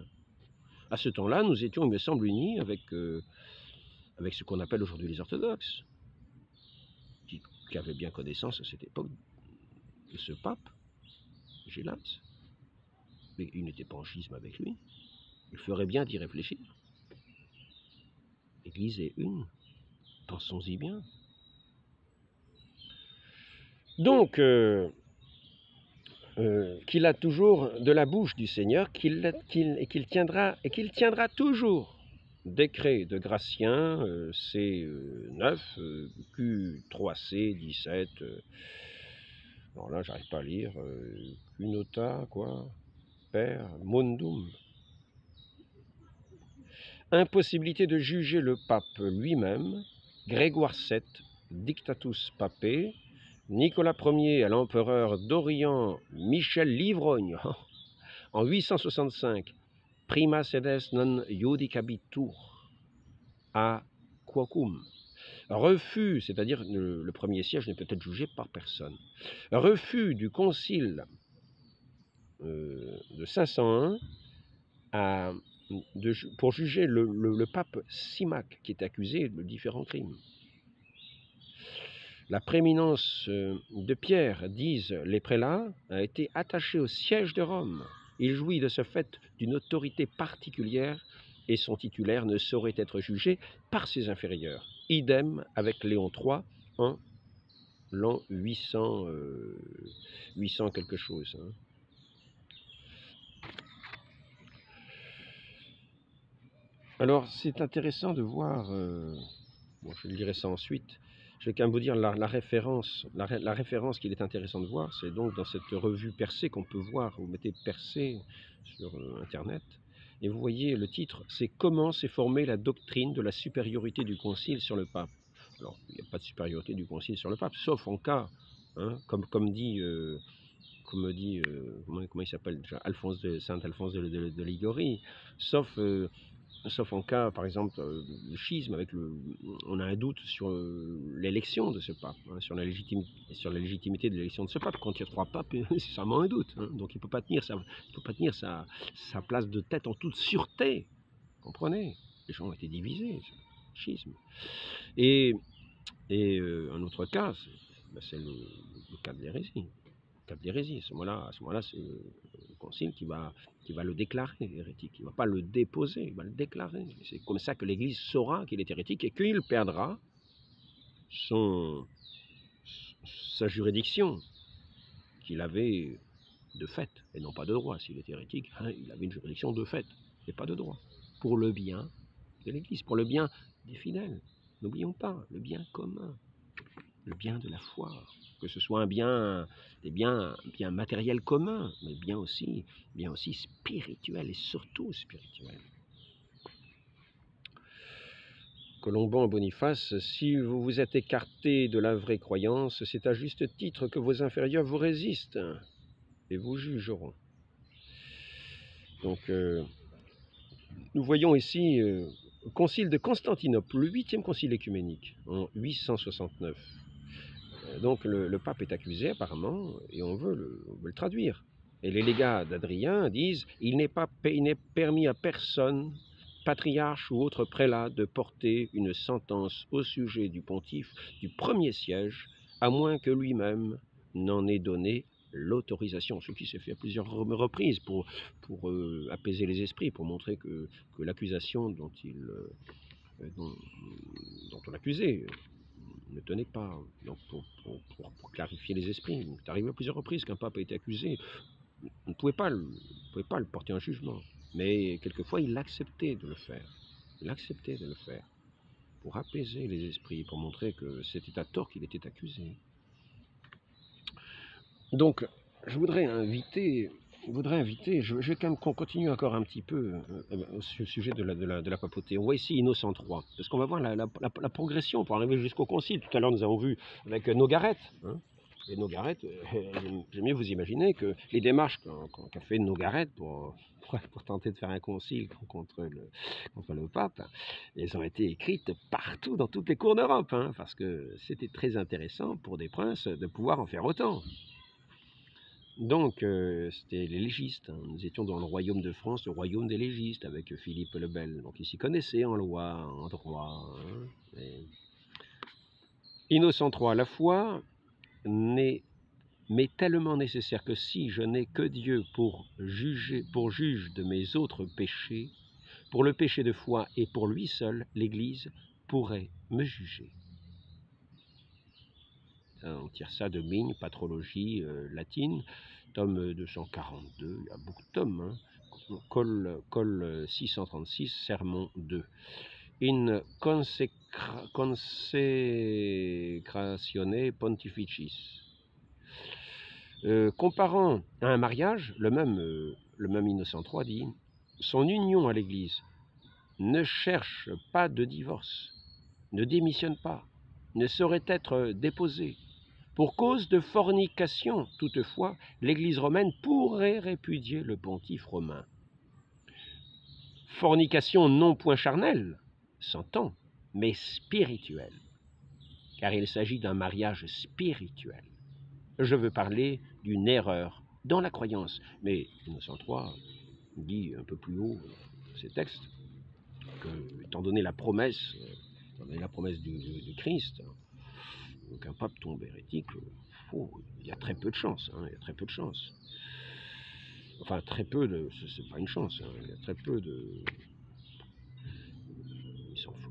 À ce temps-là, nous étions, il me semble, unis avec ce qu'on appelle aujourd'hui les orthodoxes, qui avaient bien connaissance à cette époque de ce pape, Gélase. Mais il n'était pas en schisme avec lui. Il ferait bien d'y réfléchir. L'Église est une. Pensons-y bien. Donc, qu'il a toujours de la bouche du Seigneur, qu'il tiendra toujours décret de Gratien, C9, Q3C 17, alors là j'arrive pas à lire, Cunota, quoi, Père, Mondum. Impossibilité de juger le pape lui-même, Grégoire VII, Dictatus Papae, Nicolas Ier à l'empereur d'Orient, Michel Livrogne, en 865, Prima sedes non judicabitur à quocum. Refus, c'est-à-dire le premier siège ne peut être jugé par personne. Refus du concile de 501 pour juger le pape Symaque qui est accusé de différents crimes. La prééminence de Pierre, disent les prélats, a été attachée au siège de Rome. Il jouit de ce fait d'une autorité particulière et son titulaire ne saurait être jugé par ses inférieurs. Idem avec Léon III en l'an 800 quelque chose. Hein. Alors c'est intéressant de voir, bon, je dirai ça ensuite, je vais quand même vous dire la référence qu'il est intéressant de voir, c'est donc dans cette revue Percé qu'on peut voir, vous mettez Percé sur Internet, et vous voyez le titre, c'est « Comment s'est formée la doctrine de la supériorité du concile sur le pape ». Alors, il n'y a pas de supériorité du concile sur le pape, sauf en cas, hein, comme dit, comment il s'appelle déjà, Saint Alphonse de Liguori, sauf en cas, par exemple, de schisme, on a un doute sur l'élection de ce pape, hein, sur la légitimité de l'élection de ce pape. Quand il y a trois papes, c'est seulement un doute. Hein, donc il ne peut pas tenir sa place de tête en toute sûreté. Comprenez? Les gens ont été divisés, schisme. Et un autre cas, c'est le cas de l'hérésie. À ce moment-là, c'est le concile qui va le déclarer hérétique. Il ne va pas le déposer, il va le déclarer. C'est comme ça que l'Église saura qu'il est hérétique et qu'il perdra sa juridiction qu'il avait de fait, et non pas de droit. S'il est hérétique, hein, il avait une juridiction de fait, et pas de droit. Pour le bien de l'Église, pour le bien des fidèles. N'oublions pas, le bien commun, le bien de la foi. Que ce soit un bien matériel commun, mais bien aussi spirituel, et surtout spirituel. Colomban Boniface, si vous vous êtes écarté de la vraie croyance, c'est à juste titre que vos inférieurs vous résistent et vous jugeront. Donc, nous voyons ici le concile de Constantinople, le 8e concile écuménique, en 869. Donc le pape est accusé apparemment, et on veut le traduire. Et les légats d'Adrien disent « Il n'est permis à personne, patriarche ou autre prélat, de porter une sentence au sujet du pontife du premier siège, à moins que lui-même n'en ait donné l'autorisation », ce qui s'est fait à plusieurs reprises pour apaiser les esprits, pour montrer que l'accusation dont on l'accusait ne tenait pas. Donc pour clarifier les esprits, il est arrivé à plusieurs reprises qu'un pape a été accusé. On ne pouvait pas le porter en jugement, mais quelquefois il acceptait de le faire. Il acceptait de le faire pour apaiser les esprits, pour montrer que c'était à tort qu'il était accusé. Donc, je voudrais inviter, je vais quand même qu'on continue encore un petit peu au sujet de la papauté. On voit ici Innocent III, parce qu'on va voir la progression pour arriver jusqu'au concile. Tout à l'heure, nous avons vu avec Nogaret, hein, et Nogaret, j'aime mieux vous imaginer que les démarches qu'a fait Nogaret pour tenter de faire un concile contre le pape, elles ont été écrites partout dans toutes les cours d'Europe, hein, parce que c'était très intéressant pour des princes de pouvoir en faire autant. Donc, c'était les légistes. Hein. Nous étions dans le royaume de France, le royaume des légistes, avec Philippe le Bel. Donc, il s'y connaissait en loi, en droit. Hein. Innocent III, la foi m'est tellement nécessaire que si je n'ai que Dieu pour juge de mes autres péchés, pour le péché de foi et pour lui seul, l'Église pourrait me juger. On tire ça de Migne, Patrologie latine, tome 242, il y a beaucoup de tomes, hein. Col 636, Sermon 2. In consecratione pontificis. Comparant à un mariage, le même Innocent III dit « Son union à l'Église ne cherche pas de divorce, ne démissionne pas, ne saurait être déposée. Pour cause de fornication, toutefois, l'Église romaine pourrait répudier le pontife romain. Fornication non point charnelle, s'entend, mais spirituelle, car il s'agit d'un mariage spirituel. Je veux parler d'une erreur dans la croyance, mais Innocent III dit un peu plus haut dans ses textes que, étant donné la promesse du Christ, qu'un pape tombe hérétique, il y a très peu de chance, hein, il y a très peu de chance. Enfin, très peu de... c'est pas une chance, hein, il y a très peu de...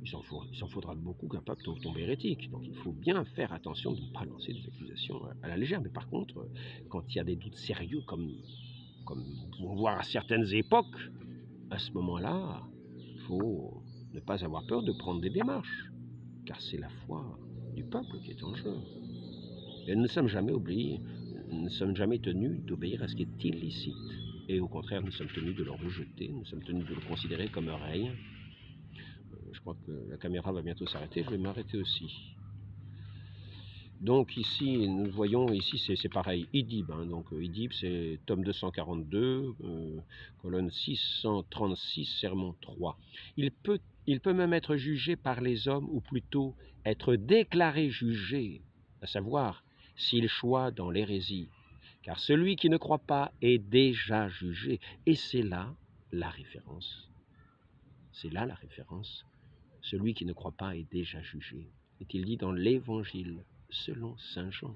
Il s'en faudra beaucoup qu'un pape tombe hérétique. Donc il faut bien faire attention de ne pas lancer des accusations à la légère. Mais par contre, quand il y a des doutes sérieux, comme on voit à certaines époques, à ce moment-là, il faut ne pas avoir peur de prendre des démarches. Car c'est la foi du peuple qui est en jeu. Et nous ne sommes jamais oubliés, nous ne sommes jamais tenus d'obéir à ce qui est illicite. Et au contraire, nous sommes tenus de le rejeter, nous sommes tenus de le considérer comme un règne. Je crois que la caméra va bientôt s'arrêter, je vais m'arrêter aussi. Donc ici, nous voyons, ici c'est pareil, Idib, hein, donc Idib c'est tome 242, colonne 636, sermon 3. Il peut même être jugé par les hommes, ou plutôt être déclaré jugé, à savoir s'il choit dans l'hérésie. Car celui qui ne croit pas est déjà jugé, et c'est là la référence. C'est là la référence. Celui qui ne croit pas est déjà jugé. Est-il dit dans l'Évangile selon saint Jean.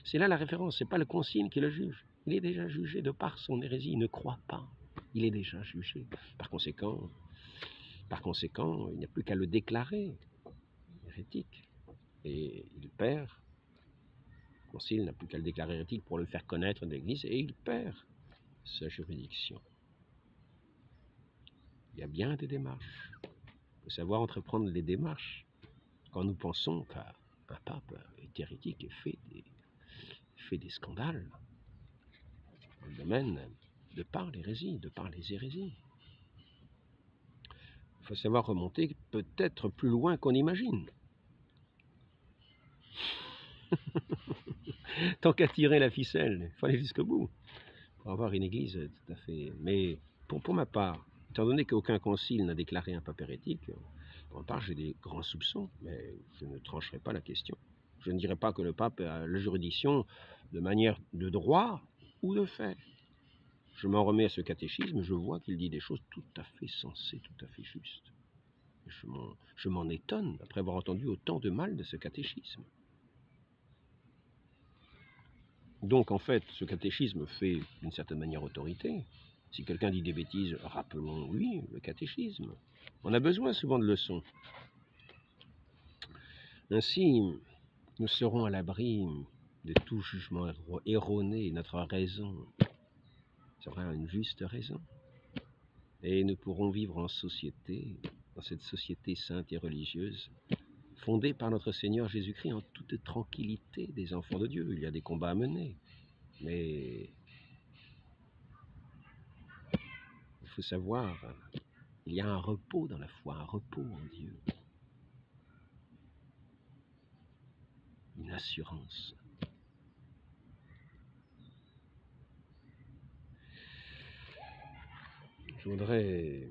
C'est là la référence, ce n'est pas le concile qui le juge. Il est déjà jugé de par son hérésie, il ne croit pas. Il est déjà jugé. Par conséquent, il n'y a plus qu'à le déclarer hérétique. Et il perd. Le concile n'a plus qu'à le déclarer hérétique pour le faire connaître de l'Église, et il perd sa juridiction. Il y a bien des démarches. Il faut savoir entreprendre les démarches quand nous pensons qu'un pape est hérétique et fait des scandales dans le domaine de par l'hérésie, de par les hérésies. Il faut savoir remonter peut-être plus loin qu'on imagine. Tant qu'à tirer la ficelle, il faut aller jusqu'au bout pour avoir une église tout à fait... Mais pour ma part, étant donné qu'aucun concile n'a déclaré un pape hérétique, pour ma part, j'ai des grands soupçons, mais je ne trancherai pas la question. Je ne dirai pas que le pape a la juridiction de manière de droit ou de fait. Je m'en remets à ce catéchisme, je vois qu'il dit des choses tout à fait sensées, tout à fait justes. Je m'en étonne après avoir entendu autant de mal de ce catéchisme. Donc en fait, ce catéchisme fait d'une certaine manière autorité. Si quelqu'un dit des bêtises, rappelons-lui le catéchisme. On a besoin souvent de leçons. Ainsi, nous serons à l'abri de tout jugement erroné. Notre raison sera une juste raison. Et nous pourrons vivre en société, dans cette société sainte et religieuse, fondée par notre Seigneur Jésus-Christ en toute tranquillité des enfants de Dieu. Il y a des combats à mener, mais il faut savoir, il y a un repos dans la foi, un repos en Dieu, une assurance. Je voudrais,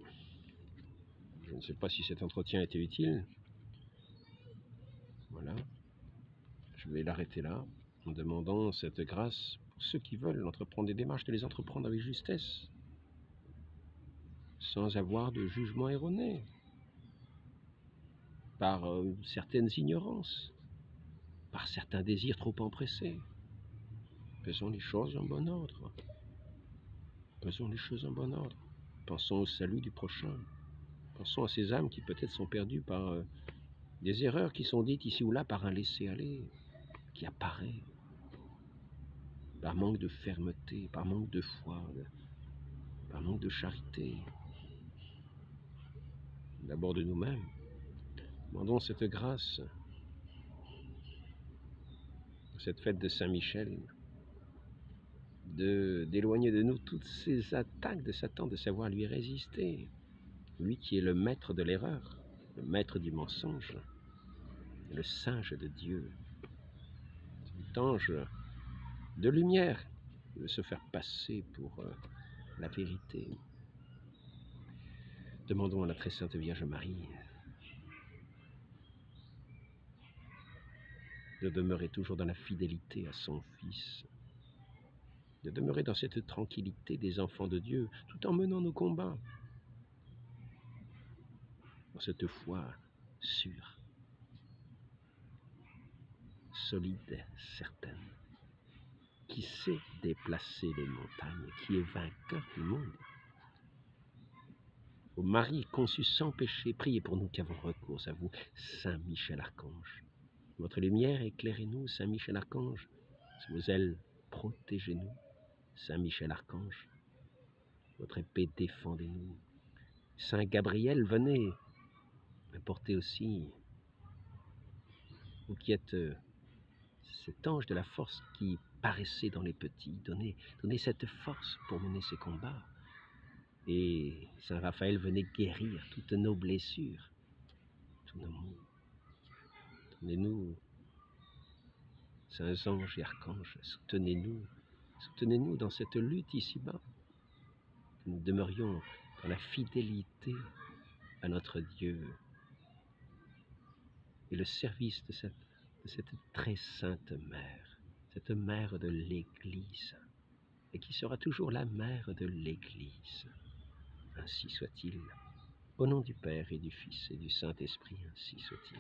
je ne sais pas si cet entretien était utile, voilà, je vais l'arrêter là, en demandant cette grâce pour ceux qui veulent entreprendre des démarches, de les entreprendre avec justesse, sans avoir de jugement erroné, par certaines ignorances, par certains désirs trop empressés. Faisons les choses en bon ordre. Faisons les choses en bon ordre. Pensons au salut du prochain. Pensons à ces âmes qui peut-être sont perdues par des erreurs qui sont dites ici ou là par un laisser-aller qui apparaît, par manque de fermeté, par manque de foi, par manque de charité. D'abord de nous-mêmes. Demandons cette grâce, cette fête de Saint-Michel, d'éloigner de nous toutes ces attaques de Satan, de savoir lui résister. Lui qui est le maître de l'erreur, le maître du mensonge, le singe de Dieu, cet ange de lumière qui veut se faire passer pour la vérité. Demandons à la très sainte Vierge Marie de demeurer toujours dans la fidélité à son Fils, de demeurer dans cette tranquillité des enfants de Dieu, tout en menant nos combats, dans cette foi sûre, solide, certaine, qui sait déplacer les montagnes, qui est vainqueur du monde. Ô Marie conçue sans péché, priez pour nous qui avons recours à vous, Saint Michel Archange. Votre lumière, éclairez-nous, Saint Michel Archange. Sous vos ailes, protégez-nous, Saint Michel Archange. Votre épée, défendez-nous. Saint Gabriel, venez. Apportez aussi, vous qui êtes cet ange de la force qui paraissait dans les petits, donnez cette force pour mener ces combats. Et Saint Raphaël, venez guérir toutes nos blessures, tous nos maux. Donnez-nous, saints anges et archanges, soutenez-nous dans cette lutte ici-bas, que nous demeurions dans la fidélité à notre Dieu et le service de cette très sainte mère, cette mère de l'Église, et qui sera toujours la mère de l'Église. Ainsi soit-il. Au nom du Père et du Fils et du Saint-Esprit, ainsi soit-il.